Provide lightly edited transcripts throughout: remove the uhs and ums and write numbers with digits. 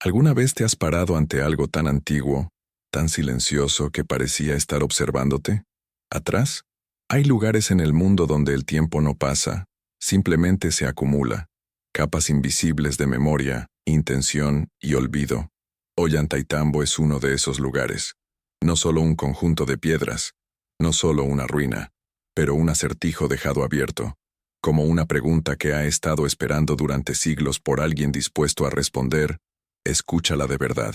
¿Alguna vez te has parado ante algo tan antiguo, tan silencioso que parecía estar observándote? Atrás, hay lugares en el mundo donde el tiempo no pasa, simplemente se acumula, capas invisibles de memoria, intención y olvido. Ollantaytambo es uno de esos lugares. No solo un conjunto de piedras, no solo una ruina, pero un acertijo dejado abierto, como una pregunta que ha estado esperando durante siglos por alguien dispuesto a responder. Escúchala de verdad.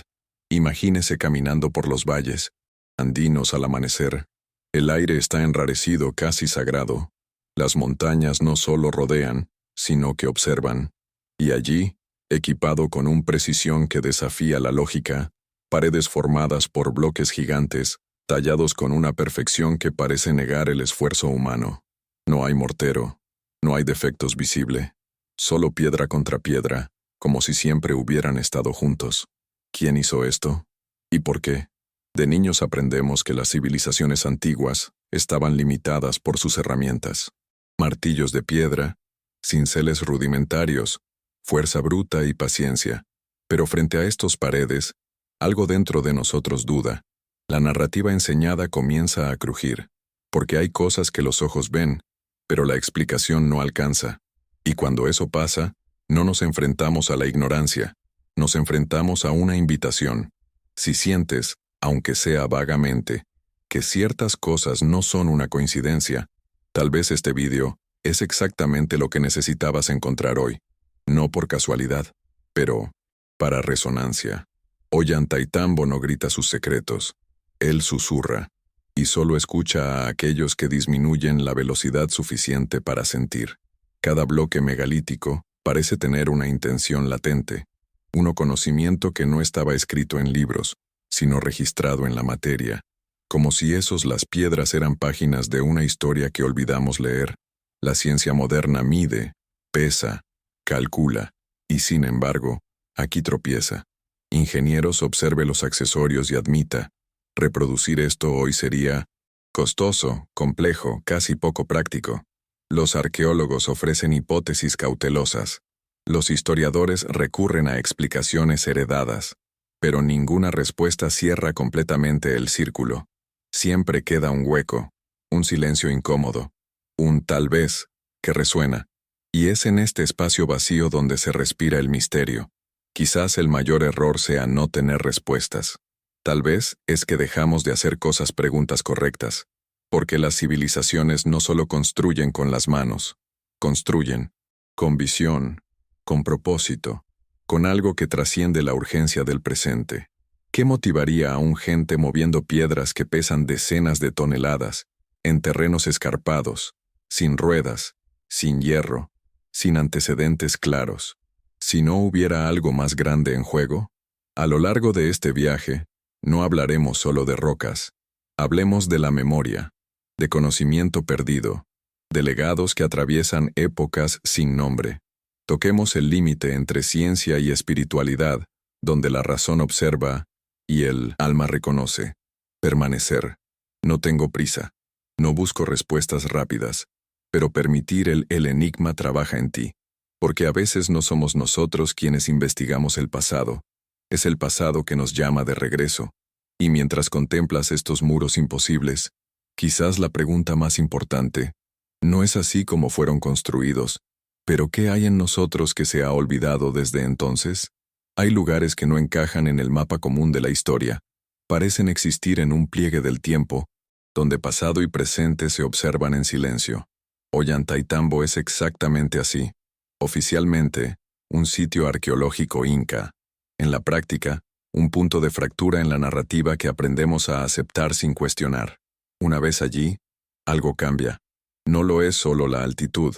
Imagínese caminando por los valles, andinos al amanecer. El aire está enrarecido, casi sagrado. Las montañas no solo rodean, sino que observan. Y allí, equipado con una precisión que desafía la lógica, paredes formadas por bloques gigantes, tallados con una perfección que parece negar el esfuerzo humano. No hay mortero, no hay defectos visibles, solo piedra contra piedra, como si siempre hubieran estado juntos. ¿Quién hizo esto? ¿Y por qué? De niños aprendemos que las civilizaciones antiguas estaban limitadas por sus herramientas. Martillos de piedra, cinceles rudimentarios, fuerza bruta y paciencia. Pero frente a estos paredes, algo dentro de nosotros duda. La narrativa enseñada comienza a crujir, porque hay cosas que los ojos ven, pero la explicación no alcanza. Y cuando eso pasa, no nos enfrentamos a la ignorancia, nos enfrentamos a una invitación. Si sientes, aunque sea vagamente, que ciertas cosas no son una coincidencia, tal vez este vídeo es exactamente lo que necesitabas encontrar hoy. No por casualidad, pero para resonancia. Ollantaytambo no grita sus secretos, él susurra, y solo escucha a aquellos que disminuyen la velocidad suficiente para sentir. Cada bloque megalítico parece tener una intención latente, un conocimiento que no estaba escrito en libros, sino registrado en la materia, como si las piedras eran páginas de una historia que olvidamos leer. La ciencia moderna mide, pesa, calcula, y sin embargo, aquí tropieza. Ingenieros, observe los accesorios y admita, reproducir esto hoy sería costoso, complejo, casi poco práctico. Los arqueólogos ofrecen hipótesis cautelosas. Los historiadores recurren a explicaciones heredadas, pero ninguna respuesta cierra completamente el círculo. Siempre queda un hueco, un silencio incómodo, un tal vez que resuena. Y es en este espacio vacío donde se respira el misterio. Quizás el mayor error sea no tener respuestas. Tal vez es que dejamos de hacer preguntas correctas, porque las civilizaciones no solo construyen con las manos, construyen con visión, con propósito, con algo que trasciende la urgencia del presente. ¿Qué motivaría a un gente moviendo piedras que pesan decenas de toneladas, en terrenos escarpados, sin ruedas, sin hierro, sin antecedentes claros? Si no hubiera algo más grande en juego, a lo largo de este viaje, no hablaremos solo de rocas, hablemos de la memoria, de conocimiento perdido, de legados que atraviesan épocas sin nombre. Toquemos el límite entre ciencia y espiritualidad, donde la razón observa y el alma reconoce. Permanecer. No tengo prisa. No busco respuestas rápidas, pero permitir el enigma trabaja en ti. Porque a veces no somos nosotros quienes investigamos el pasado, es el pasado que nos llama de regreso. Y mientras contemplas estos muros imposibles, quizás la pregunta más importante, no es así como fueron construidos, pero ¿qué hay en nosotros que se ha olvidado desde entonces? Hay lugares que no encajan en el mapa común de la historia, parecen existir en un pliegue del tiempo, donde pasado y presente se observan en silencio. Ollantaytambo es exactamente así. Oficialmente, un sitio arqueológico inca. En la práctica, un punto de fractura en la narrativa que aprendemos a aceptar sin cuestionar. Una vez allí, algo cambia. No lo es solo la altitud.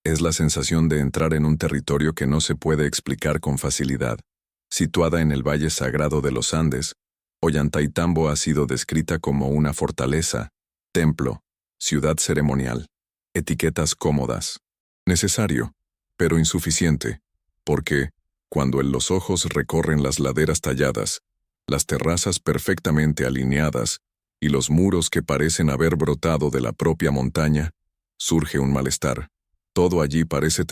Es la sensación de entrar en un territorio que no se puede explicar con facilidad. Situada en el Valle Sagrado de los Andes, Ollantaytambo ha sido descrita como una fortaleza, templo, ciudad ceremonial. Etiquetas cómodas. Necesario, pero insuficiente, porque, cuando los ojos recorren las laderas talladas, las terrazas perfectamente alineadas y los muros que parecen haber brotado de la propia montaña, surge un malestar. Todo allí parece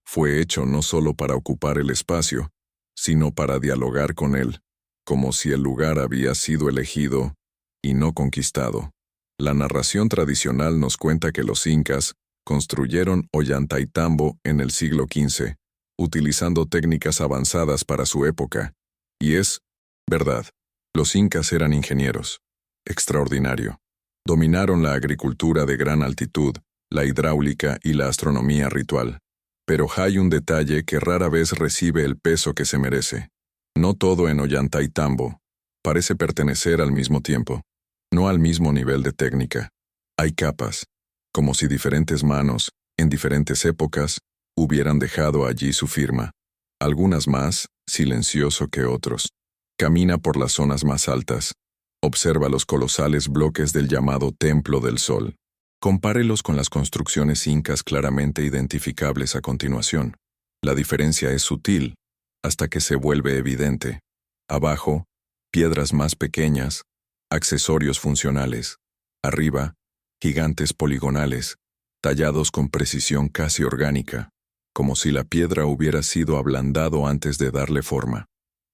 fue hecho no solo para ocupar el espacio, sino para dialogar con él, como si el lugar había sido elegido y no conquistado. La narración tradicional nos cuenta que los incas construyeron Ollantaytambo en el siglo XV, utilizando técnicas avanzadas para su época. Y es verdad, los incas eran ingenieros. Extraordinario. Dominaron la agricultura de gran altitud, la hidráulica y la astronomía ritual. Pero hay un detalle que rara vez recibe el peso que se merece. No todo en Ollantaytambo parece pertenecer al mismo tiempo, no al mismo nivel de técnica. Hay capas, como si diferentes manos, en diferentes épocas, hubieran dejado allí su firma. Algunas más silencioso que otros. Camina por las zonas más altas. Observa los colosales bloques del llamado Templo del Sol. Compárelos con las construcciones incas claramente identificables a continuación. La diferencia es sutil, hasta que se vuelve evidente. Abajo, piedras más pequeñas, accesorios funcionales. Arriba, gigantes poligonales, tallados con precisión casi orgánica, como si la piedra hubiera sido ablandado antes de darle forma.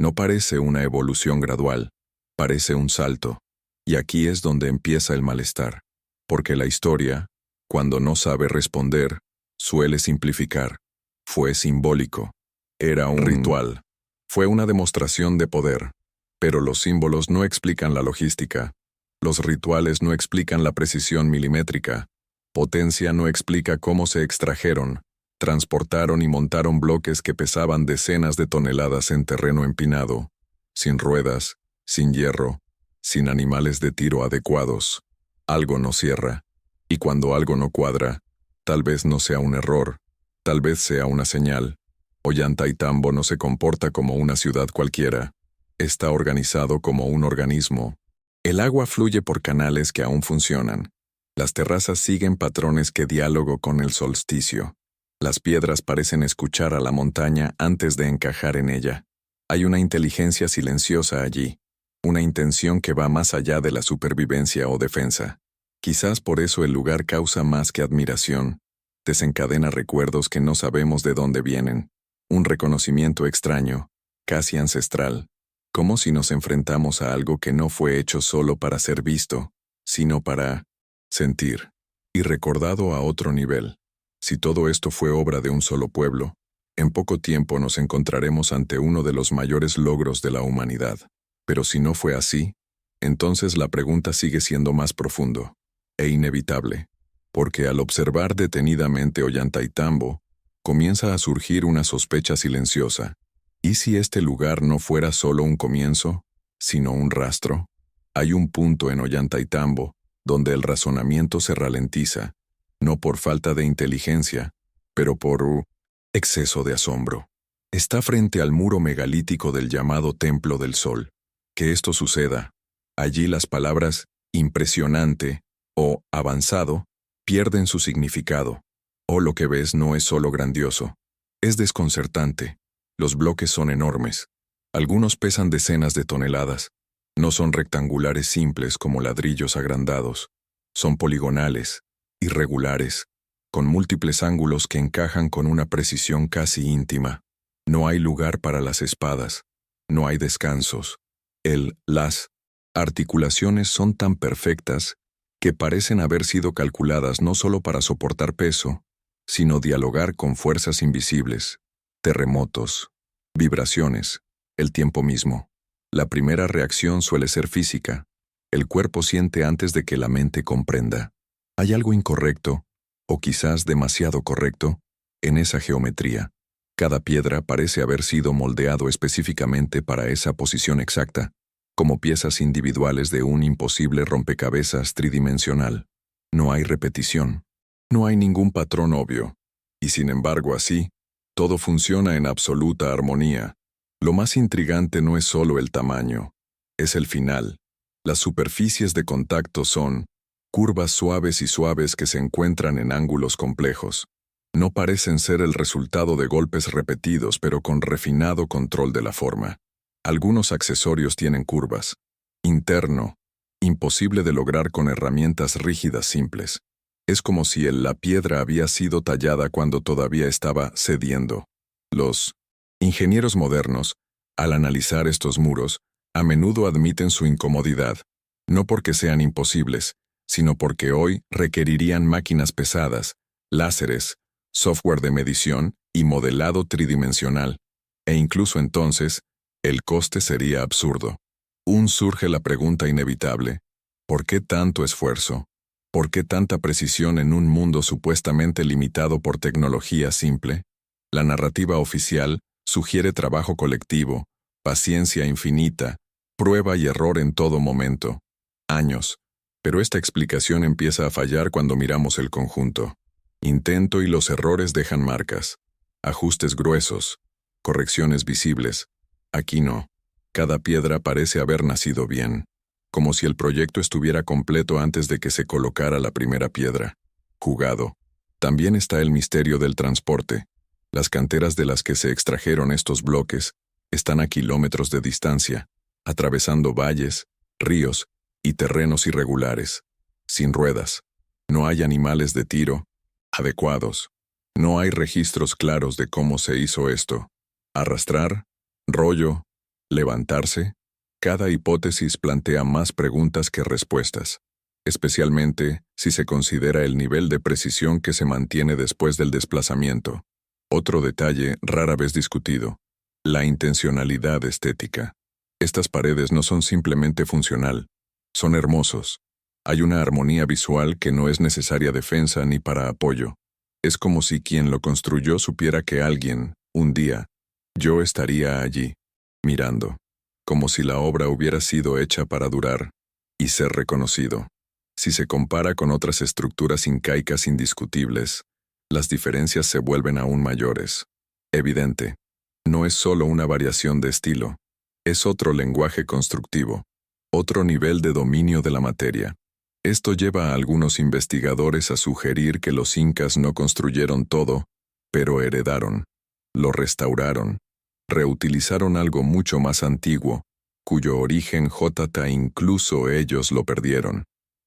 No parece una evolución gradual, parece un salto. Y aquí es donde empieza el malestar. Porque la historia, cuando no sabe responder, suele simplificar. Fue simbólico. Era un ritual. Fue una demostración de poder. Pero los símbolos no explican la logística. Los rituales no explican la precisión milimétrica. Potencia no explica cómo se extrajeron, transportaron y montaron bloques que pesaban decenas de toneladas en terreno empinado, sin ruedas, sin hierro, sin animales de tiro adecuados. Algo no cierra, y cuando algo no cuadra, tal vez no sea un error, tal vez sea una señal. Ollantaytambo no se comporta como una ciudad cualquiera, está organizado como un organismo. El agua fluye por canales que aún funcionan. Las terrazas siguen patrones que diálogo con el solsticio. Las piedras parecen escuchar a la montaña antes de encajar en ella. Hay una inteligencia silenciosa allí. Una intención que va más allá de la supervivencia o defensa. Quizás por eso el lugar causa más que admiración. Desencadena recuerdos que no sabemos de dónde vienen. Un reconocimiento extraño, casi ancestral. Como si nos enfrentamos a algo que no fue hecho solo para ser visto, sino para sentir. Y recordado a otro nivel. Si todo esto fue obra de un solo pueblo, en poco tiempo nos encontraremos ante uno de los mayores logros de la humanidad. Pero si no fue así, entonces la pregunta sigue siendo más profundo e inevitable, porque al observar detenidamente Ollantaytambo, comienza a surgir una sospecha silenciosa. ¿Y si este lugar no fuera solo un comienzo, sino un rastro? Hay un punto en Ollantaytambo donde el razonamiento se ralentiza, no por falta de inteligencia, pero por exceso de asombro. Está frente al muro megalítico del llamado Templo del Sol. Que esto suceda. Allí las palabras impresionante o avanzado pierden su significado. O lo que ves no es solo grandioso. Es desconcertante. Los bloques son enormes. Algunos pesan decenas de toneladas. No son rectangulares simples como ladrillos agrandados. Son poligonales, irregulares, con múltiples ángulos que encajan con una precisión casi íntima. No hay lugar para las espadas. No hay descansos. Las articulaciones son tan perfectas que parecen haber sido calculadas no solo para soportar peso, sino dialogar con fuerzas invisibles, terremotos, vibraciones, el tiempo mismo. La primera reacción suele ser física. El cuerpo siente antes de que la mente comprenda. Hay algo incorrecto, o quizás demasiado correcto, en esa geometría. Cada piedra parece haber sido moldeado específicamente para esa posición exacta, como piezas individuales de un imposible rompecabezas tridimensional. No hay repetición. No hay ningún patrón obvio. Y sin embargo así, todo funciona en absoluta armonía. Lo más intrigante no es solo el tamaño, es el final. Las superficies de contacto son curvas suaves y suaves que se encuentran en ángulos complejos. No parecen ser el resultado de golpes repetidos, pero con refinado control de la forma. Algunos accesorios tienen curvas. Interno, imposible de lograr con herramientas rígidas simples. Es como si la piedra había sido tallada cuando todavía estaba cediendo. Los ingenieros modernos Al analizar estos muros, a menudo admiten su incomodidad, no porque sean imposibles, sino porque hoy requerirían máquinas pesadas, láseres, software de medición y modelado tridimensional, e incluso entonces, el coste sería absurdo. Surge la pregunta inevitable: ¿por qué tanto esfuerzo? ¿Por qué tanta precisión en un mundo supuestamente limitado por tecnología simple? La narrativa oficial sugiere trabajo colectivo, paciencia infinita, prueba y error en todo momento. Años. Pero esta explicación empieza a fallar cuando miramos el conjunto. Intento y los errores dejan marcas. Ajustes gruesos. Correcciones visibles. Aquí no. Cada piedra parece haber nacido bien, como si el proyecto estuviera completo antes de que se colocara la primera piedra. Jugado. También está el misterio del transporte. Las canteras de las que se extrajeron estos bloques están a kilómetros de distancia, atravesando valles, ríos y terrenos irregulares, sin ruedas. No hay animales de tiro adecuados. No hay registros claros de cómo se hizo esto. Arrastrar, rollo, levantarse. Cada hipótesis plantea más preguntas que respuestas, especialmente si se considera el nivel de precisión que se mantiene después del desplazamiento. Otro detalle rara vez discutido: la intencionalidad estética. Estas paredes no son simplemente funcional, son hermosos. Hay una armonía visual que no es necesaria defensa ni para apoyo. Es como si quien lo construyó supiera que alguien, un día, yo estaría allí, mirando, como si la obra hubiera sido hecha para durar y ser reconocido. Si se compara con otras estructuras incaicas indiscutibles, las diferencias se vuelven aún mayores. Evidente, no es solo una variación de estilo, es otro lenguaje constructivo, otro nivel de dominio de la materia. Esto lleva a algunos investigadores a sugerir que los incas no construyeron todo, pero heredaron, lo restauraron, reutilizaron algo mucho más antiguo, cuyo origen Jota incluso ellos lo perdieron.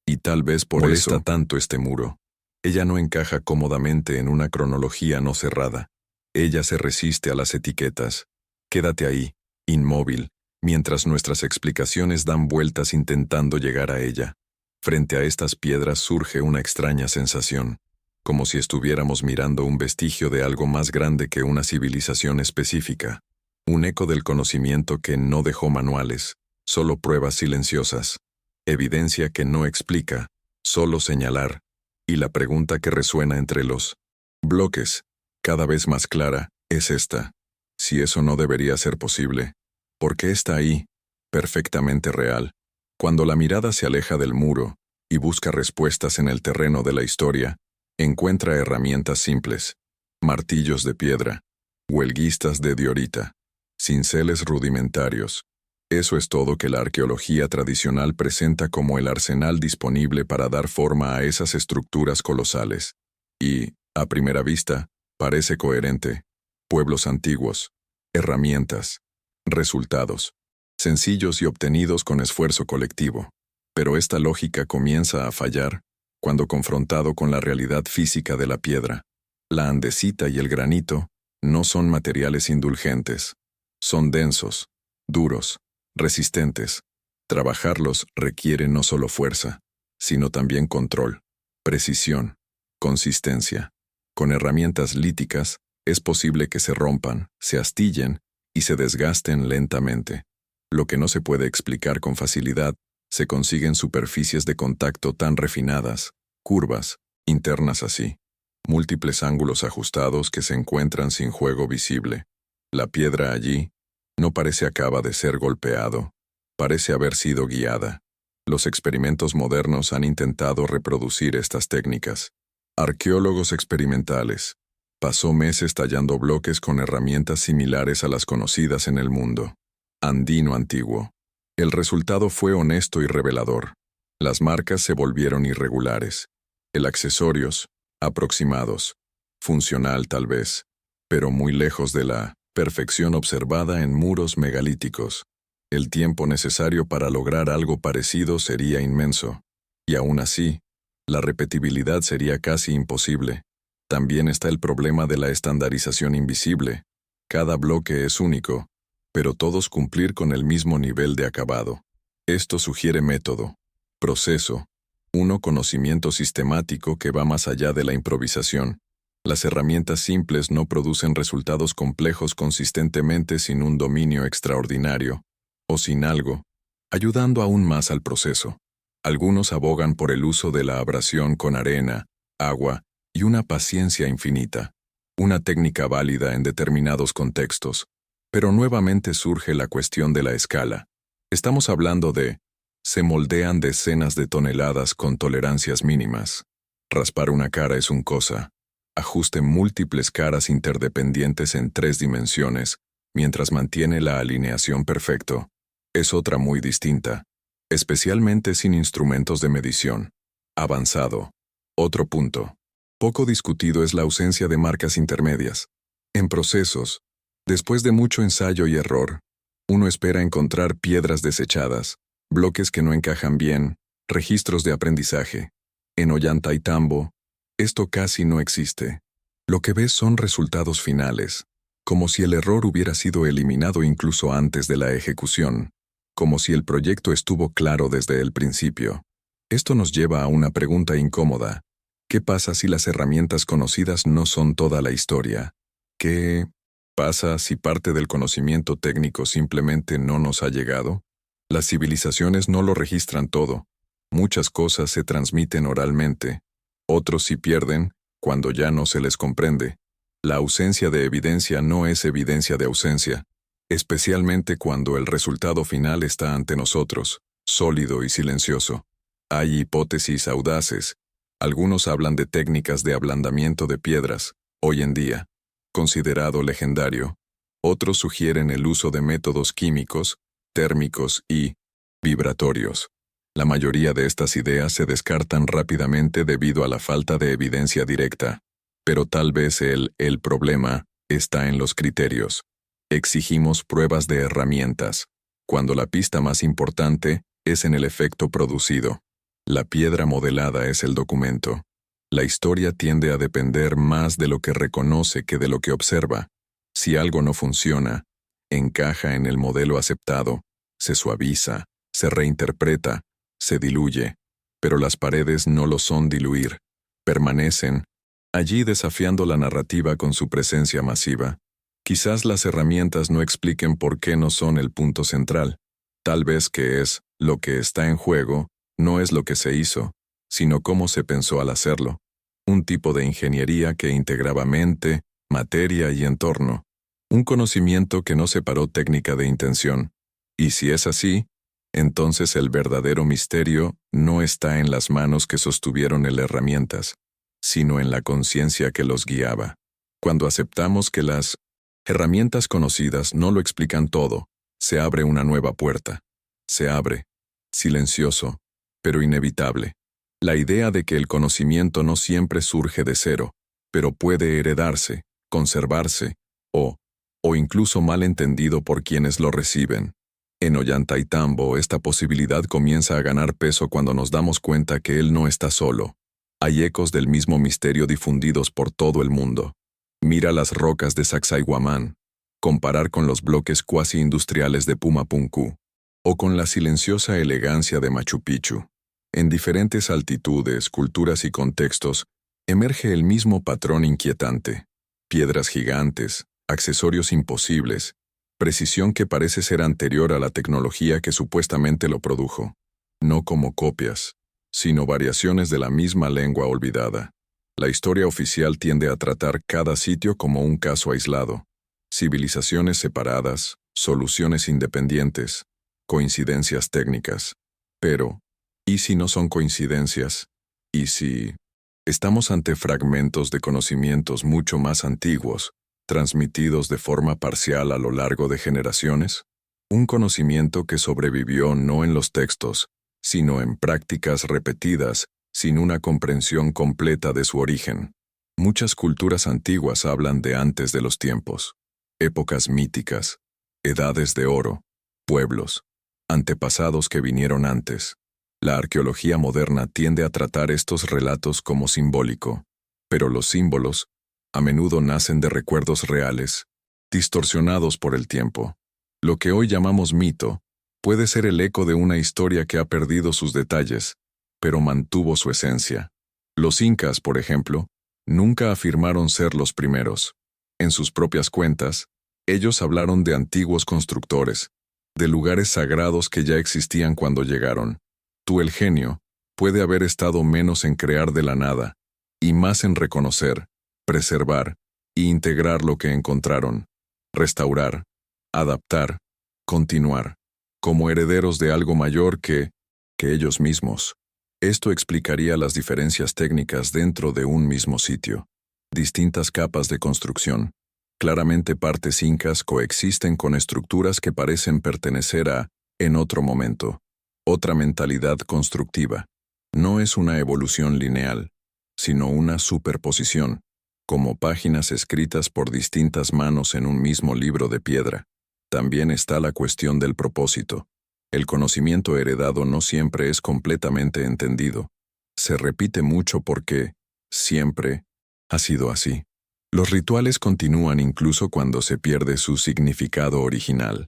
Y tal vez por Molesta eso tanto este muro. Ella no encaja cómodamente en una cronología no cerrada. Ella se resiste a las etiquetas. Quédate ahí, inmóvil, mientras nuestras explicaciones dan vueltas intentando llegar a ella. Frente a estas piedras surge una extraña sensación, como si estuviéramos mirando un vestigio de algo más grande que una civilización específica. Un eco del conocimiento que no dejó manuales, solo pruebas silenciosas. Evidencia que no explica, solo señalar. Y la pregunta que resuena entre los bloques, cada vez más clara, es esta: si eso no debería ser posible, ¿por qué está ahí, perfectamente real? Cuando la mirada se aleja del muro y busca respuestas en el terreno de la historia, encuentra herramientas simples: martillos de piedra, huelguistas de diorita, cinceles rudimentarios. Eso es todo que la arqueología tradicional presenta como el arsenal disponible para dar forma a esas estructuras colosales. Y, a primera vista, parece coherente. Pueblos antiguos, herramientas, resultados, sencillos y obtenidos con esfuerzo colectivo. Pero esta lógica comienza a fallar cuando confrontado con la realidad física de la piedra. La andesita y el granito no son materiales indulgentes. Son densos, duros, resistentes. Trabajarlos requiere no solo fuerza, sino también control, precisión, consistencia. Con herramientas líticas, es posible que se rompan, se astillen y se desgasten lentamente. Lo que no se puede explicar con facilidad, se consigue en superficies de contacto tan refinadas, curvas, internas así. Múltiples ángulos ajustados que se encuentran sin juego visible. La piedra allí no parece acaba de ser golpeado, parece haber sido guiada. Los experimentos modernos han intentado reproducir estas técnicas. Arqueólogos experimentales. Pasó meses tallando bloques con herramientas similares a las conocidas en el mundo. Andino antiguo. El resultado fue honesto y revelador. Las marcas se volvieron irregulares. El accesorios, aproximados. Funcional tal vez, pero muy lejos de la perfección observada en muros megalíticos. El tiempo necesario para lograr algo parecido sería inmenso. Y aún así, la repetibilidad sería casi imposible. También está el problema de la estandarización invisible. Cada bloque es único, pero todos cumplir con el mismo nivel de acabado. Esto sugiere método, proceso, conocimiento sistemático que va más allá de la improvisación. Las herramientas simples no producen resultados complejos consistentemente sin un dominio extraordinario, o sin algo, ayudando aún más al proceso. Algunos abogan por el uso de la abrasión con arena, agua y una paciencia infinita, una técnica válida en determinados contextos. Pero nuevamente surge la cuestión de la escala. Estamos hablando de, se moldean decenas de toneladas con tolerancias mínimas. Raspar una cara es una cosa. Ajuste múltiples caras interdependientes en 3 dimensiones, mientras mantiene la alineación perfecto, es otra muy distinta, especialmente sin instrumentos de medición. Avanzado. Otro punto. Poco discutido es la ausencia de marcas intermedias. En procesos, después de mucho ensayo y error, uno espera encontrar piedras desechadas, bloques que no encajan bien, registros de aprendizaje. En Ollantaytambo, esto casi no existe. Lo que ves son resultados finales, como si el error hubiera sido eliminado incluso antes de la ejecución, como si el proyecto estuvo claro desde el principio. Esto nos lleva a una pregunta incómoda. ¿Qué pasa si las herramientas conocidas no son toda la historia? ¿Qué pasa si parte del conocimiento técnico simplemente no nos ha llegado? Las civilizaciones no lo registran todo. Muchas cosas se transmiten oralmente. Otros sí pierden cuando ya no se les comprende. La ausencia de evidencia no es evidencia de ausencia, especialmente cuando el resultado final está ante nosotros, sólido y silencioso. Hay hipótesis audaces. Algunos hablan de técnicas de ablandamiento de piedras, hoy en día, considerado legendario. Otros sugieren el uso de métodos químicos, térmicos y vibratorios. La mayoría de estas ideas se descartan rápidamente debido a la falta de evidencia directa. Pero tal vez el problema está en los criterios. Exigimos pruebas de herramientas, cuando la pista más importante es en el efecto producido. La piedra modelada es el documento. La historia tiende a depender más de lo que reconoce que de lo que observa. Si algo no funciona, encaja en el modelo aceptado, se suaviza, se reinterpreta, se diluye, pero las paredes no lo son diluir, permanecen, allí desafiando la narrativa con su presencia masiva. Quizás las herramientas no expliquen por qué no son el punto central. Tal vez que es, lo que está en juego, no es lo que se hizo, sino cómo se pensó al hacerlo. Un tipo de ingeniería que integraba mente, materia y entorno. Un conocimiento que no separó técnica de intención. Y si es así, entonces el verdadero misterio no está en las manos que sostuvieron las herramientas, sino en la conciencia que los guiaba. Cuando aceptamos que las herramientas conocidas no lo explican todo, se abre una nueva puerta. Se abre, silencioso, pero inevitable. La idea de que el conocimiento no siempre surge de cero, pero puede heredarse, conservarse, o incluso mal entendido por quienes lo reciben. En Ollantaytambo, esta posibilidad comienza a ganar peso cuando nos damos cuenta que él no está solo. Hay ecos del mismo misterio difundidos por todo el mundo. Mira las rocas de Sacsayhuamán, comparar con los bloques cuasi industriales de Pumapunku, o con la silenciosa elegancia de Machu Picchu. En diferentes altitudes, culturas y contextos, emerge el mismo patrón inquietante. Piedras gigantes, accesorios imposibles, precisión que parece ser anterior a la tecnología que supuestamente lo produjo. No como copias, sino variaciones de la misma lengua olvidada. La historia oficial tiende a tratar cada sitio como un caso aislado. Civilizaciones separadas, soluciones independientes, coincidencias técnicas. Pero, ¿y si no son coincidencias? ¿Y si estamos ante fragmentos de conocimientos mucho más antiguos, transmitidos de forma parcial a lo largo de generaciones? Un conocimiento que sobrevivió no en los textos, sino en prácticas repetidas, sin una comprensión completa de su origen. Muchas culturas antiguas hablan de antes de los tiempos, épocas míticas, edades de oro, pueblos, antepasados que vinieron antes. La arqueología moderna tiende a tratar estos relatos como simbólico, pero los símbolos, a menudo nacen de recuerdos reales, distorsionados por el tiempo. Lo que hoy llamamos mito puede ser el eco de una historia que ha perdido sus detalles, pero mantuvo su esencia. Los incas, por ejemplo, nunca afirmaron ser los primeros. En sus propias cuentas, ellos hablaron de antiguos constructores, de lugares sagrados que ya existían cuando llegaron. Tú, el genio, puede haber estado menos en crear de la nada, y más en reconocer, preservar e integrar lo que encontraron, restaurar, adaptar, continuar, como herederos de algo mayor que ellos mismos. Esto explicaría las diferencias técnicas dentro de un mismo sitio. Distintas capas de construcción. Claramente partes incas coexisten con estructuras que parecen pertenecer a, en otro momento, otra mentalidad constructiva. No es una evolución lineal, sino una superposición, como páginas escritas por distintas manos en un mismo libro de piedra. También está la cuestión del propósito. El conocimiento heredado no siempre es completamente entendido. Se repite mucho porque, siempre, ha sido así. Los rituales continúan incluso cuando se pierde su significado original.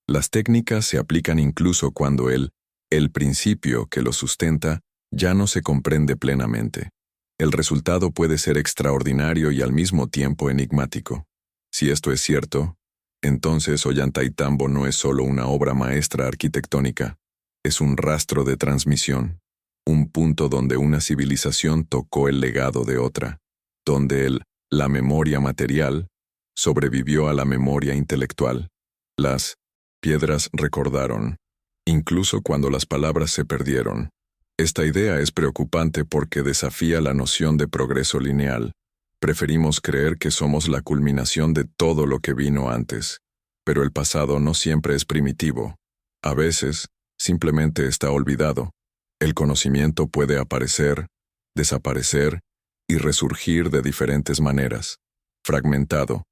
Las técnicas se aplican incluso cuando el principio que lo sustenta ya no se comprende plenamente. El resultado puede ser extraordinario y al mismo tiempo enigmático. Si esto es cierto, entonces Ollantaytambo no es solo una obra maestra arquitectónica, es un rastro de transmisión, un punto donde una civilización tocó el legado de otra, donde la memoria material sobrevivió a la memoria intelectual. Las piedras recordaron, incluso cuando las palabras se perdieron. Esta idea es preocupante porque desafía la noción de progreso lineal. Preferimos creer que somos la culminación de todo lo que vino antes, pero el pasado no siempre es primitivo. A veces, simplemente está olvidado. El conocimiento puede aparecer, desaparecer y resurgir de diferentes maneras. Fragmentado.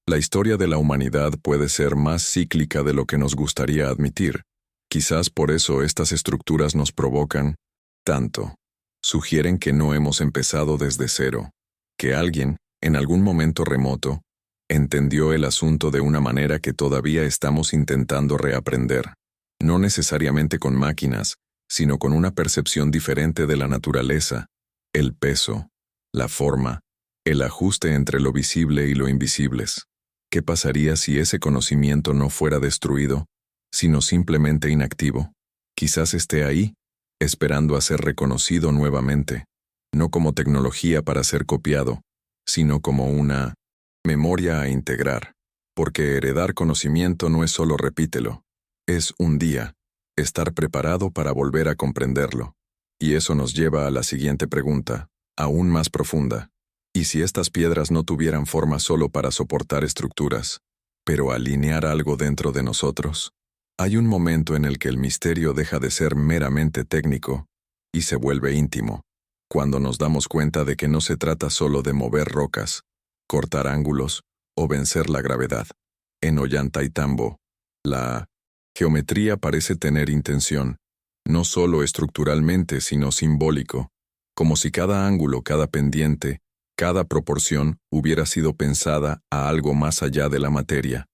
La historia de la humanidad puede ser más cíclica de lo que nos gustaría admitir. Quizás por eso estas estructuras nos provocan tanto. Sugieren que no hemos empezado desde cero, que alguien, en algún momento remoto, entendió el asunto de una manera que todavía estamos intentando reaprender. No necesariamente con máquinas, sino con una percepción diferente de la naturaleza, el peso, la forma, el ajuste entre lo visible y lo invisibles. ¿Qué pasaría si ese conocimiento no fuera destruido, sino simplemente inactivo? Quizás esté ahí, esperando a ser reconocido nuevamente, no como tecnología para ser copiado, sino como una memoria a integrar. Porque heredar conocimiento no es solo repítelo, es un día, estar preparado para volver a comprenderlo. Y eso nos lleva a la siguiente pregunta, aún más profunda. ¿Y si estas piedras no tuvieran forma solo para soportar estructuras, pero alinear algo dentro de nosotros? Hay un momento en el que el misterio deja de ser meramente técnico y se vuelve íntimo, cuando nos damos cuenta de que no se trata solo de mover rocas, cortar ángulos o vencer la gravedad. En Ollantaytambo, la geometría parece tener intención, no solo estructuralmente sino simbólico, como si cada ángulo, cada pendiente, cada proporción hubiera sido pensada a algo más allá de la materia.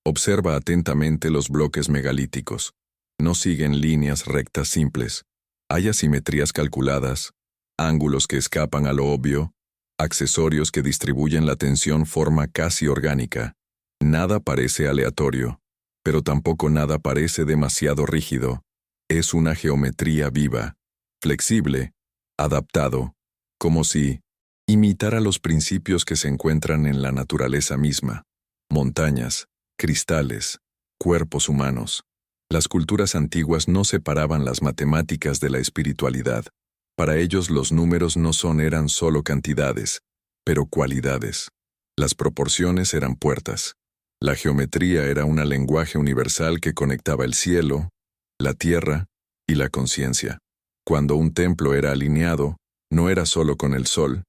Observa atentamente los bloques megalíticos. No siguen líneas rectas simples. Hay asimetrías calculadas, ángulos que escapan a lo obvio, accesorios que distribuyen la tensión forma casi orgánica. Nada parece aleatorio, pero tampoco nada parece demasiado rígido. Es una geometría viva, flexible, adaptado, como si imitara los principios que se encuentran en la naturaleza misma. Montañas, cristales, cuerpos humanos. Las culturas antiguas no separaban las matemáticas de la espiritualidad. Para ellos los números no eran solo cantidades, pero cualidades. Las proporciones eran puertas. La geometría era un lenguaje universal que conectaba el cielo, la tierra y la conciencia. Cuando un templo era alineado, no era solo con el sol,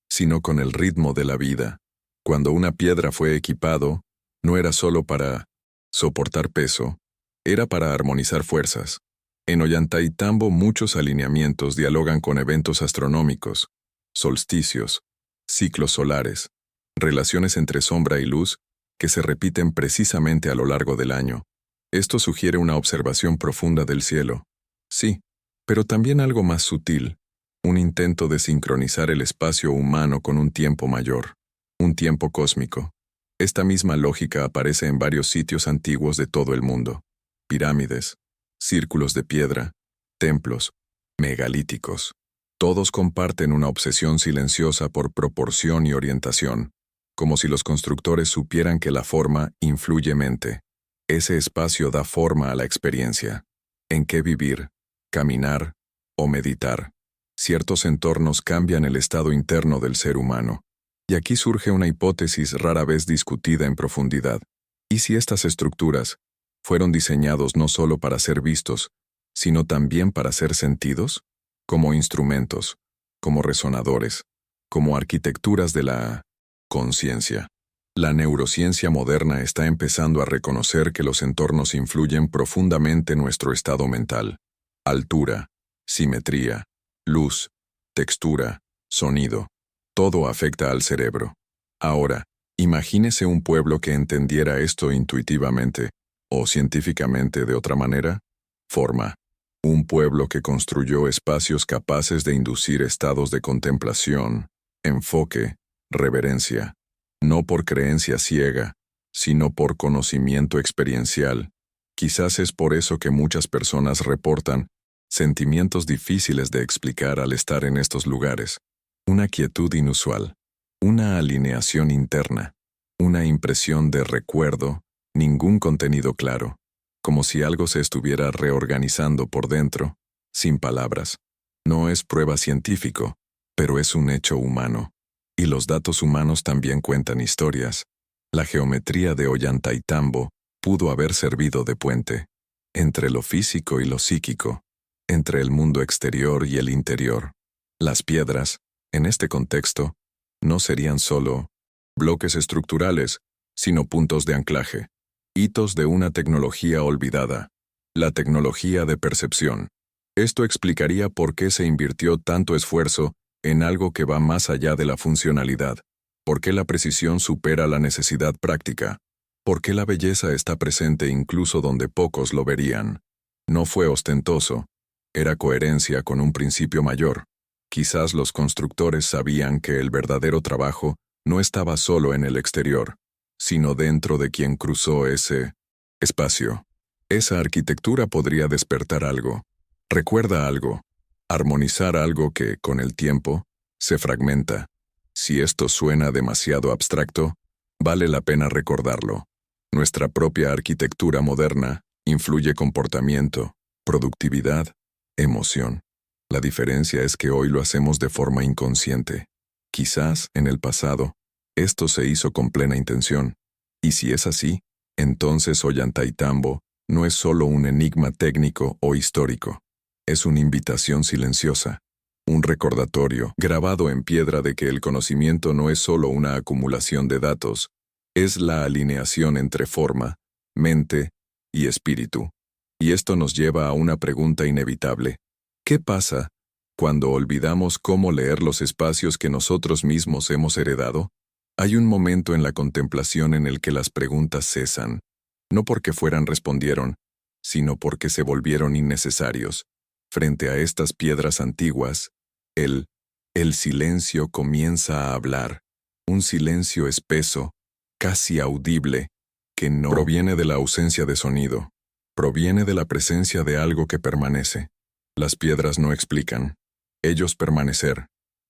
sino con el ritmo de la vida. Cuando una piedra fue equipado, no era solo para soportar peso, era para armonizar fuerzas. En Ollantaytambo muchos alineamientos dialogan con eventos astronómicos, solsticios, ciclos solares, relaciones entre sombra y luz que se repiten precisamente a lo largo del año. Esto sugiere una observación profunda del cielo. Sí, pero también algo más sutil, un intento de sincronizar el espacio humano con un tiempo mayor, un tiempo cósmico. Esta misma lógica aparece en varios sitios antiguos de todo el mundo. Pirámides, círculos de piedra, templos, megalíticos. Todos comparten una obsesión silenciosa por proporción y orientación, como si los constructores supieran que la forma influye mente. Ese espacio da forma a la experiencia. ¿En qué vivir, caminar o meditar? Ciertos entornos cambian el estado interno del ser humano. Y aquí surge una hipótesis rara vez discutida en profundidad. ¿Y si estas estructuras fueron diseñados no solo para ser vistos, sino también para ser sentidos? Como instrumentos, como resonadores, como arquitecturas de la conciencia. La neurociencia moderna está empezando a reconocer que los entornos influyen profundamente en nuestro estado mental. Altura, simetría, luz, textura, sonido. Todo afecta al cerebro. Ahora, imagínese un pueblo que entendiera esto intuitivamente, o científicamente de otra manera. Forma. Un pueblo que construyó espacios capaces de inducir estados de contemplación, enfoque, reverencia. No por creencia ciega, sino por conocimiento experiencial. Quizás es por eso que muchas personas reportan sentimientos difíciles de explicar al estar en estos lugares. Una quietud inusual, una alineación interna, una impresión de recuerdo, ningún contenido claro, como si algo se estuviera reorganizando por dentro, sin palabras. No es prueba científico, pero es un hecho humano. Y los datos humanos también cuentan historias. La geometría de Ollantaytambo pudo haber servido de puente entre lo físico y lo psíquico, entre el mundo exterior y el interior. Las piedras, en este contexto, no serían solo bloques estructurales, sino puntos de anclaje, hitos de una tecnología olvidada, la tecnología de percepción. Esto explicaría por qué se invirtió tanto esfuerzo en algo que va más allá de la funcionalidad, por qué la precisión supera la necesidad práctica, por qué la belleza está presente incluso donde pocos lo verían. No fue ostentoso, era coherencia con un principio mayor. Quizás los constructores sabían que el verdadero trabajo no estaba solo en el exterior, sino dentro de quien cruzó ese espacio. Esa arquitectura podría despertar algo. Recuerda algo. Armonizar algo que, con el tiempo, se fragmenta. Si esto suena demasiado abstracto, vale la pena recordarlo. Nuestra propia arquitectura moderna influye comportamiento, productividad, emoción. La diferencia es que hoy lo hacemos de forma inconsciente. Quizás, en el pasado, esto se hizo con plena intención. Y si es así, entonces Ollantaytambo no es solo un enigma técnico o histórico. Es una invitación silenciosa, un recordatorio grabado en piedra de que el conocimiento no es solo una acumulación de datos, es la alineación entre forma, mente y espíritu. Y esto nos lleva a una pregunta inevitable. ¿Qué pasa cuando olvidamos cómo leer los espacios que nosotros mismos hemos heredado? Hay un momento en la contemplación en el que las preguntas cesan, no porque fueran respondieron, sino porque se volvieron innecesarios. Frente a estas piedras antiguas, el silencio comienza a hablar, un silencio espeso, casi audible, que no proviene de la ausencia de sonido, proviene de la presencia de algo que permanece. Las piedras no explican, ellos permanecer,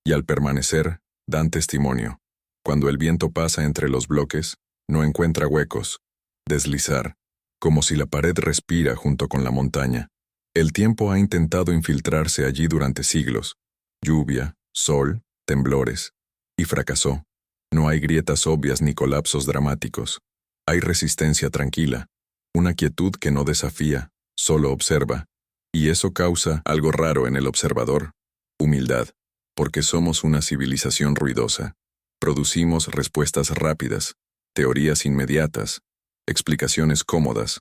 y al permanecer, dan testimonio. Cuando el viento pasa entre los bloques, no encuentra huecos, deslizar, como si la pared respira junto con la montaña. El tiempo ha intentado infiltrarse allí durante siglos, lluvia, sol, temblores, y fracasó. No hay grietas obvias ni colapsos dramáticos. Hay resistencia tranquila, una quietud que no desafía, solo observa. Y eso causa algo raro en el observador, humildad, porque somos una civilización ruidosa. Producimos respuestas rápidas, teorías inmediatas, explicaciones cómodas.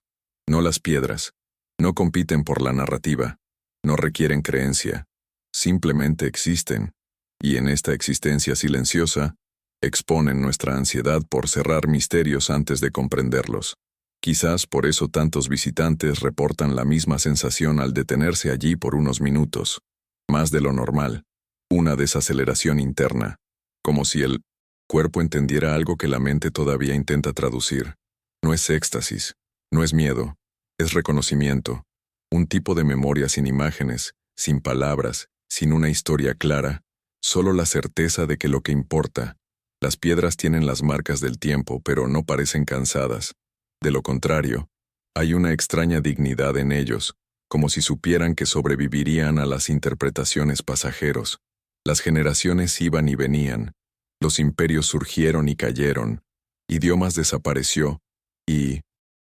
No las piedras. No compiten por la narrativa. No requieren creencia. Simplemente existen. Y en esta existencia silenciosa, exponen nuestra ansiedad por cerrar misterios antes de comprenderlos. Quizás por eso tantos visitantes reportan la misma sensación al detenerse allí por unos minutos, más de lo normal, una desaceleración interna, como si el cuerpo entendiera algo que la mente todavía intenta traducir. No es éxtasis, no es miedo, es reconocimiento, un tipo de memoria sin imágenes, sin palabras, sin una historia clara, solo la certeza de que lo que importa. Las piedras tienen las marcas del tiempo, pero no parecen cansadas. De lo contrario, hay una extraña dignidad en ellos, como si supieran que sobrevivirían a las interpretaciones pasajeros. Las generaciones iban y venían, los imperios surgieron y cayeron, idiomas desapareció, y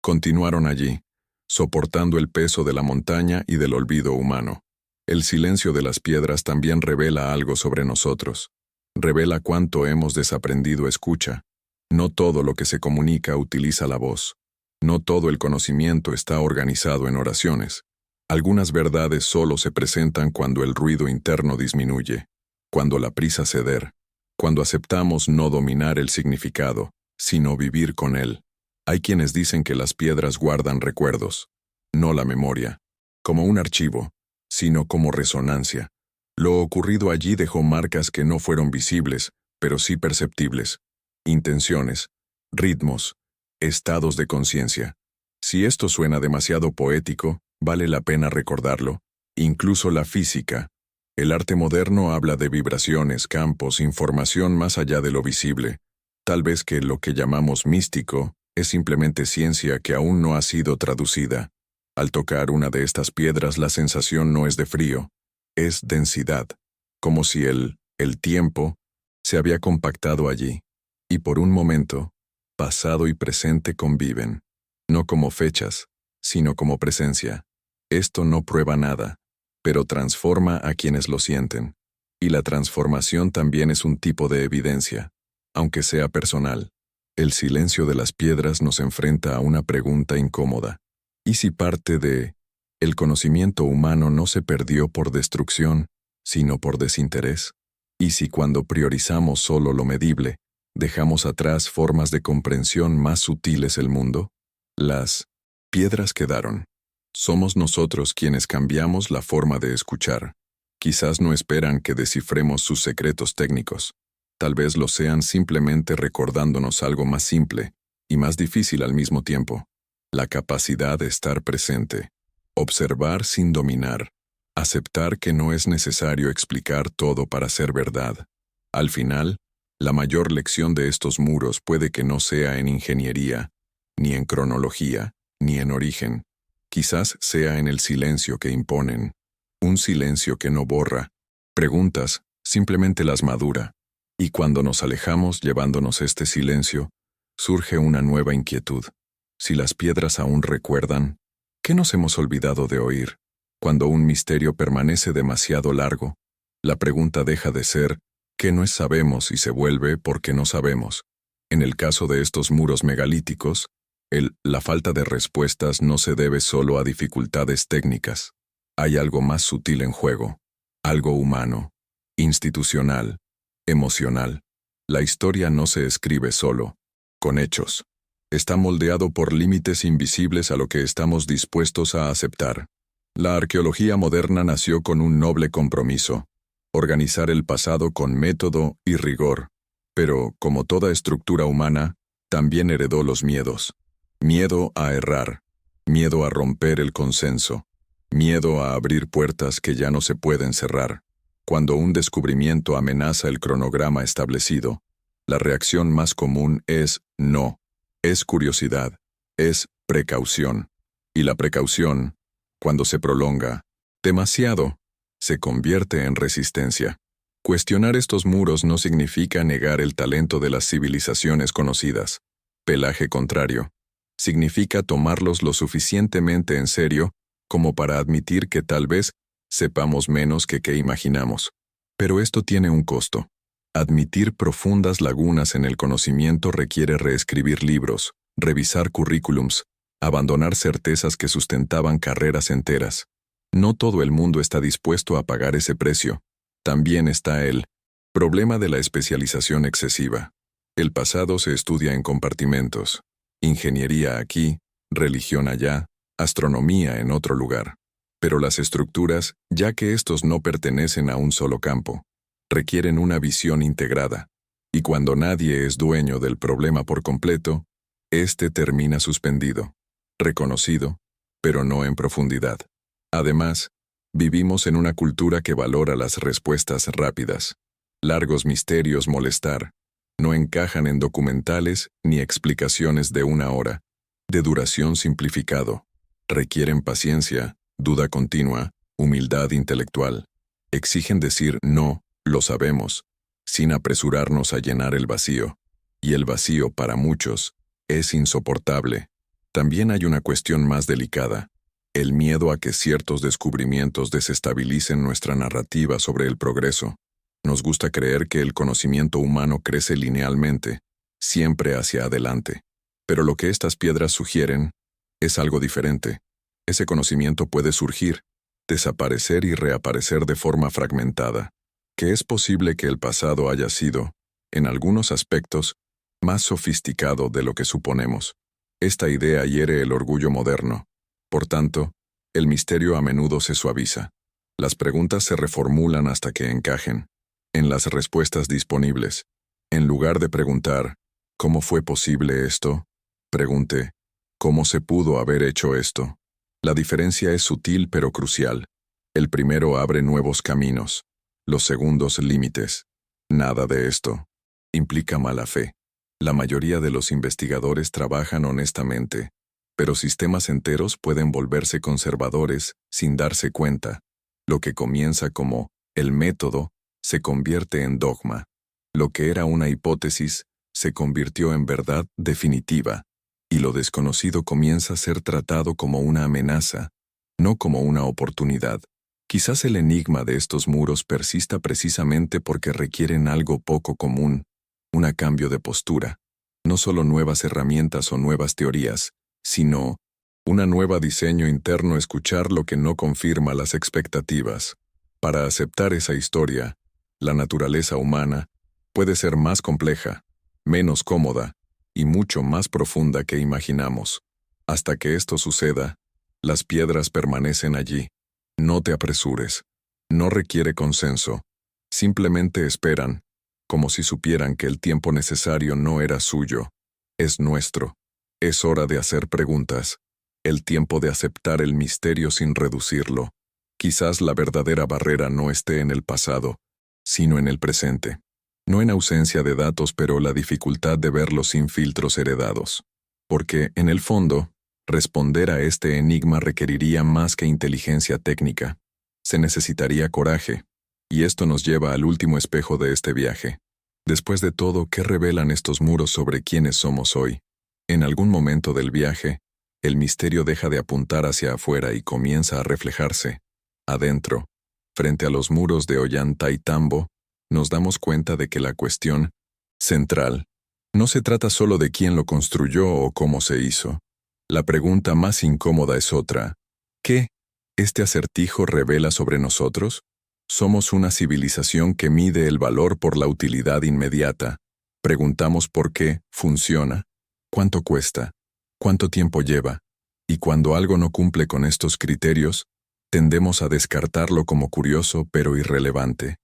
continuaron allí, soportando el peso de la montaña y del olvido humano. El silencio de las piedras también revela algo sobre nosotros. Revela cuánto hemos desaprendido escucha. No todo lo que se comunica utiliza la voz. No todo el conocimiento está organizado en oraciones. Algunas verdades solo se presentan cuando el ruido interno disminuye, cuando la prisa ceder, cuando aceptamos no dominar el significado, sino vivir con él. Hay quienes dicen que las piedras guardan recuerdos, no la memoria, como un archivo, sino como resonancia. Lo ocurrido allí dejó marcas que no fueron visibles, pero sí perceptibles. Intenciones, ritmos, estados de conciencia. Si esto suena demasiado poético, vale la pena recordarlo. Incluso la física. El arte moderno habla de vibraciones, campos, información más allá de lo visible. Tal vez que lo que llamamos místico es simplemente ciencia que aún no ha sido traducida. Al tocar una de estas piedras la sensación no es de frío, es densidad, como si el tiempo se había compactado allí. Y por un momento, pasado y presente conviven, no como fechas, sino como presencia. Esto no prueba nada, pero transforma a quienes lo sienten. Y la transformación también es un tipo de evidencia, aunque sea personal. El silencio de las piedras nos enfrenta a una pregunta incómoda. ¿Y si parte de el conocimiento humano no se perdió por destrucción, sino por desinterés? ¿Y si cuando priorizamos solo lo medible, dejamos atrás formas de comprensión más sutiles del mundo? Las piedras quedaron. Somos nosotros quienes cambiamos la forma de escuchar. Quizás no esperan que descifremos sus secretos técnicos. Tal vez lo sean simplemente recordándonos algo más simple y más difícil al mismo tiempo. La capacidad de estar presente. Observar sin dominar. Aceptar que no es necesario explicar todo para ser verdad. Al final, la mayor lección de estos muros puede que no sea en ingeniería, ni en cronología, ni en origen. Quizás sea en el silencio que imponen. Un silencio que no borra preguntas, simplemente las madura. Y cuando nos alejamos llevándonos este silencio, surge una nueva inquietud. Si las piedras aún recuerdan, ¿qué nos hemos olvidado de oír? Cuando un misterio permanece demasiado largo, la pregunta deja de ser ¿qué no sabemos? Y se vuelve ¿por qué no sabemos? En el caso de estos muros megalíticos, la falta de respuestas no se debe solo a dificultades técnicas. Hay algo más sutil en juego, algo humano, institucional, emocional. La historia no se escribe solo, con hechos. Está moldeado por límites invisibles a lo que estamos dispuestos a aceptar. La arqueología moderna nació con un noble compromiso: organizar el pasado con método y rigor. Pero, como toda estructura humana, también heredó los miedos. Miedo a errar, miedo a romper el consenso, miedo a abrir puertas que ya no se pueden cerrar. Cuando un descubrimiento amenaza el cronograma establecido, la reacción más común es no. Es curiosidad, es precaución. Y la precaución, cuando se prolonga demasiado, se convierte en resistencia. Cuestionar estos muros no significa negar el talento de las civilizaciones conocidas. Pelaje contrario. Significa tomarlos lo suficientemente en serio como para admitir que tal vez sepamos menos que imaginamos. Pero esto tiene un costo. Admitir profundas lagunas en el conocimiento requiere reescribir libros, revisar currículums, abandonar certezas que sustentaban carreras enteras. No todo el mundo está dispuesto a pagar ese precio. También está el problema de la especialización excesiva. El pasado se estudia en compartimentos. Ingeniería aquí, religión allá, astronomía en otro lugar. Pero las estructuras, ya que estos no pertenecen a un solo campo, requieren una visión integrada. Y cuando nadie es dueño del problema por completo, este termina suspendido, reconocido, pero no en profundidad. Además, vivimos en una cultura que valora las respuestas rápidas. Largos misterios molestar. No encajan en documentales ni explicaciones de una hora, de duración simplificado. Requieren paciencia, duda continua, humildad intelectual. Exigen decir no, lo sabemos, sin apresurarnos a llenar el vacío. Y el vacío, para muchos, es insoportable. También hay una cuestión más delicada: el miedo a que ciertos descubrimientos desestabilicen nuestra narrativa sobre el progreso. Nos gusta creer que el conocimiento humano crece linealmente, siempre hacia adelante. Pero lo que estas piedras sugieren es algo diferente. Ese conocimiento puede surgir, desaparecer y reaparecer de forma fragmentada. Que es posible que el pasado haya sido, en algunos aspectos, más sofisticado de lo que suponemos. Esta idea hiere el orgullo moderno. Por tanto, el misterio a menudo se suaviza. Las preguntas se reformulan hasta que encajen en las respuestas disponibles. En lugar de preguntar, ¿cómo fue posible esto?, pregunte, ¿cómo se pudo haber hecho esto? La diferencia es sutil pero crucial. El primero abre nuevos caminos, los segundos límites. Nada de esto implica mala fe. La mayoría de los investigadores trabajan honestamente, pero sistemas enteros pueden volverse conservadores sin darse cuenta. Lo que comienza como el método se convierte en dogma. Lo que era una hipótesis se convirtió en verdad definitiva, y lo desconocido comienza a ser tratado como una amenaza, no como una oportunidad. Quizás el enigma de estos muros persista precisamente porque requieren algo poco común, un cambio de postura. No solo nuevas herramientas o nuevas teorías, sino una nueva diseño interno, escuchar lo que no confirma las expectativas. Para aceptar esa historia, la naturaleza humana puede ser más compleja, menos cómoda y mucho más profunda que imaginamos. Hasta que esto suceda, las piedras permanecen allí. No te apresures. No requiere consenso. Simplemente esperan, como si supieran que el tiempo necesario no era suyo, es nuestro. Es hora de hacer preguntas. El tiempo de aceptar el misterio sin reducirlo. Quizás la verdadera barrera no esté en el pasado, sino en el presente. No en ausencia de datos, pero la dificultad de verlos sin filtros heredados. Porque, en el fondo, responder a este enigma requeriría más que inteligencia técnica. Se necesitaría coraje. Y esto nos lleva al último espejo de este viaje. Después de todo, ¿qué revelan estos muros sobre quiénes somos hoy? En algún momento del viaje, el misterio deja de apuntar hacia afuera y comienza a reflejarse. Adentro, frente a los muros de Ollantaytambo, nos damos cuenta de que la cuestión central no se trata solo de quién lo construyó o cómo se hizo. La pregunta más incómoda es otra. ¿Qué este acertijo revela sobre nosotros? Somos una civilización que mide el valor por la utilidad inmediata. Preguntamos por qué funciona, cuánto cuesta, cuánto tiempo lleva, y cuando algo no cumple con estos criterios, tendemos a descartarlo como curioso pero irrelevante.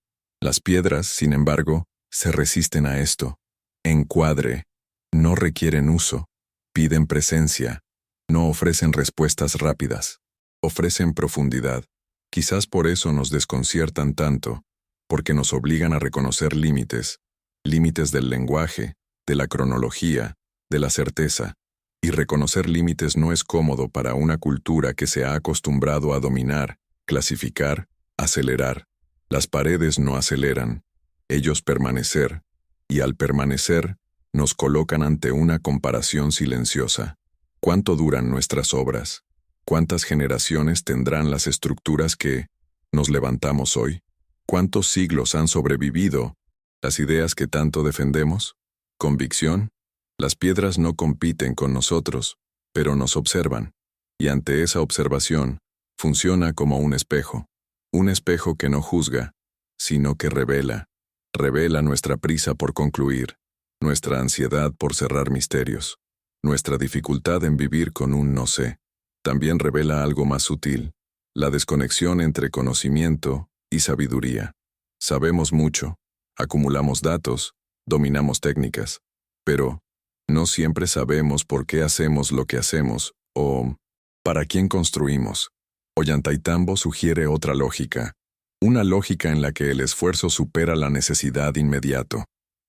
Las piedras, sin embargo, se resisten a esto. Encuadre. No requieren uso. Piden presencia. No ofrecen respuestas rápidas. Ofrecen profundidad. Quizás por eso nos desconciertan tanto, porque nos obligan a reconocer límites. Límites del lenguaje, de la cronología, de la certeza. Y reconocer límites no es cómodo para una cultura que se ha acostumbrado a dominar, clasificar, acelerar. Las paredes no aceleran, ellos permanecer, y al permanecer, nos colocan ante una comparación silenciosa. ¿Cuánto duran nuestras obras? ¿Cuántas generaciones tendrán las estructuras que nos levantamos hoy? ¿Cuántos siglos han sobrevivido las ideas que tanto defendemos? Convicción. Las piedras no compiten con nosotros, pero nos observan, y ante esa observación, funciona como un espejo que no juzga, sino que revela nuestra prisa por concluir, nuestra ansiedad por cerrar misterios. Nuestra dificultad en vivir con un no sé también revela algo más sutil, la desconexión entre conocimiento y sabiduría. Sabemos mucho, acumulamos datos, dominamos técnicas, pero no siempre sabemos por qué hacemos lo que hacemos o para quién construimos. Ollantaytambo sugiere otra lógica, una lógica en la que el esfuerzo supera la necesidad inmediato,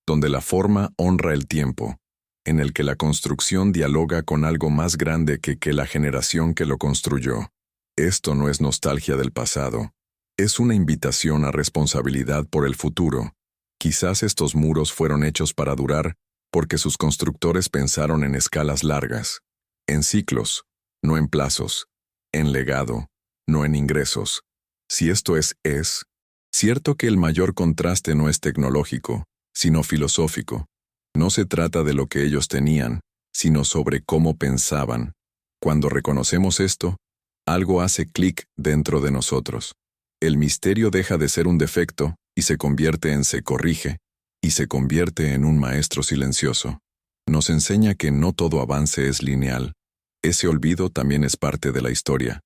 donde la forma honra el tiempo, en el que la construcción dialoga con algo más grande que la generación que lo construyó. Esto no es nostalgia del pasado, es una invitación a responsabilidad por el futuro. Quizás estos muros fueron hechos para durar porque sus constructores pensaron en escalas largas, en ciclos, no en plazos, en legado, no en ingresos. Si esto es cierto que el mayor contraste no es tecnológico, sino filosófico. No se trata de lo que ellos tenían, sino sobre cómo pensaban. Cuando reconocemos esto, algo hace clic dentro de nosotros. El misterio deja de ser un defecto y se convierte en se corrige, y se convierte en un maestro silencioso. Nos enseña que no todo avance es lineal. Ese olvido también es parte de la historia,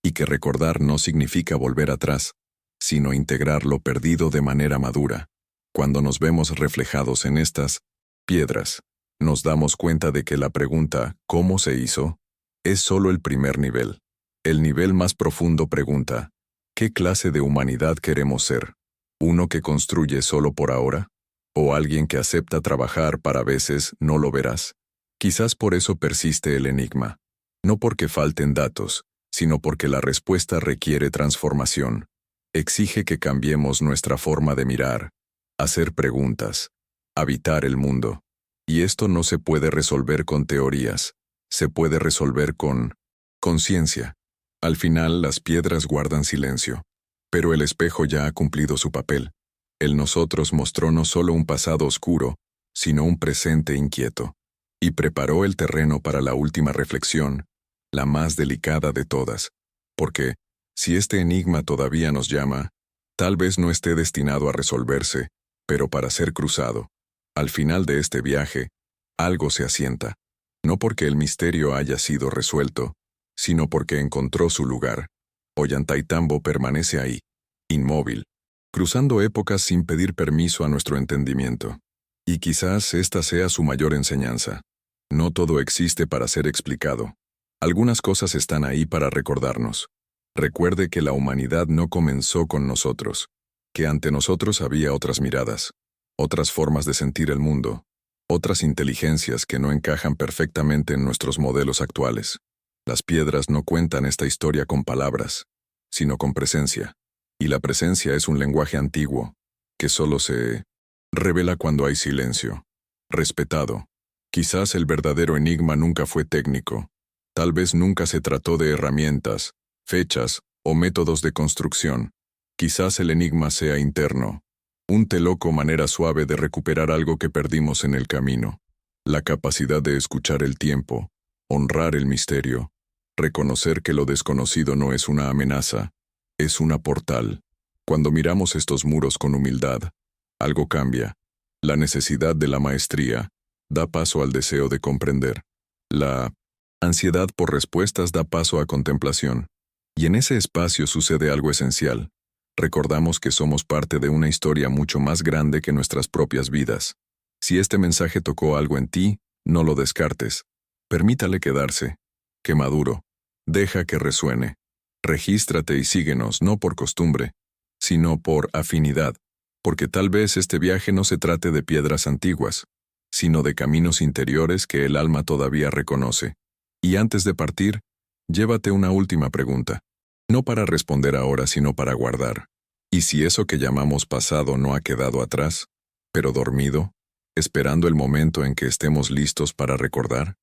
y que recordar no significa volver atrás, sino integrar lo perdido de manera madura. Cuando nos vemos reflejados en estas piedras, nos damos cuenta de que la pregunta ¿cómo se hizo? Es solo el primer nivel. El nivel más profundo pregunta ¿qué clase de humanidad queremos ser? ¿Uno que construye solo por ahora? ¿O alguien que acepta trabajar para veces no lo verás? Quizás por eso persiste el enigma. No porque falten datos, sino porque la respuesta requiere transformación. Exige que cambiemos nuestra forma de mirar, hacer preguntas, habitar el mundo. Y esto no se puede resolver con teorías, se puede resolver con conciencia. Al final las piedras guardan silencio, pero el espejo ya ha cumplido su papel. El nosotros mostró no solo un pasado oscuro, sino un presente inquieto, y preparó el terreno para la última reflexión, la más delicada de todas, porque, si este enigma todavía nos llama, tal vez no esté destinado a resolverse, pero para ser cruzado. Al final de este viaje, algo se asienta, no porque el misterio haya sido resuelto, sino porque encontró su lugar. Ollantaytambo permanece ahí, inmóvil, cruzando épocas sin pedir permiso a nuestro entendimiento. Y quizás esta sea su mayor enseñanza. No todo existe para ser explicado. Algunas cosas están ahí para recordarnos. Recuerde que la humanidad no comenzó con nosotros, que ante nosotros había otras miradas, otras formas de sentir el mundo, otras inteligencias que no encajan perfectamente en nuestros modelos actuales. Las piedras no cuentan esta historia con palabras, sino con presencia. Y la presencia es un lenguaje antiguo, que solo se revela cuando hay silencio. Respetado. Quizás el verdadero enigma nunca fue técnico. Tal vez nunca se trató de herramientas, fechas o métodos de construcción. Quizás el enigma sea interno. Un teloco manera suave de recuperar algo que perdimos en el camino. La capacidad de escuchar el tiempo, honrar el misterio, reconocer que lo desconocido no es una amenaza, es una portal. Cuando miramos estos muros con humildad, algo cambia. La necesidad de la maestría da paso al deseo de comprender. La ansiedad por respuestas da paso a contemplación. Y en ese espacio sucede algo esencial. Recordamos que somos parte de una historia mucho más grande que nuestras propias vidas. Si este mensaje tocó algo en ti, no lo descartes. Permítale quedarse. Que maduro. Deja que resuene. Regístrate y síguenos no por costumbre, sino por afinidad, porque tal vez este viaje no se trate de piedras antiguas, sino de caminos interiores que el alma todavía reconoce. Y antes de partir, llévate una última pregunta. No para responder ahora, sino para guardar. ¿Y si eso que llamamos pasado no ha quedado atrás, pero dormido, esperando el momento en que estemos listos para recordar?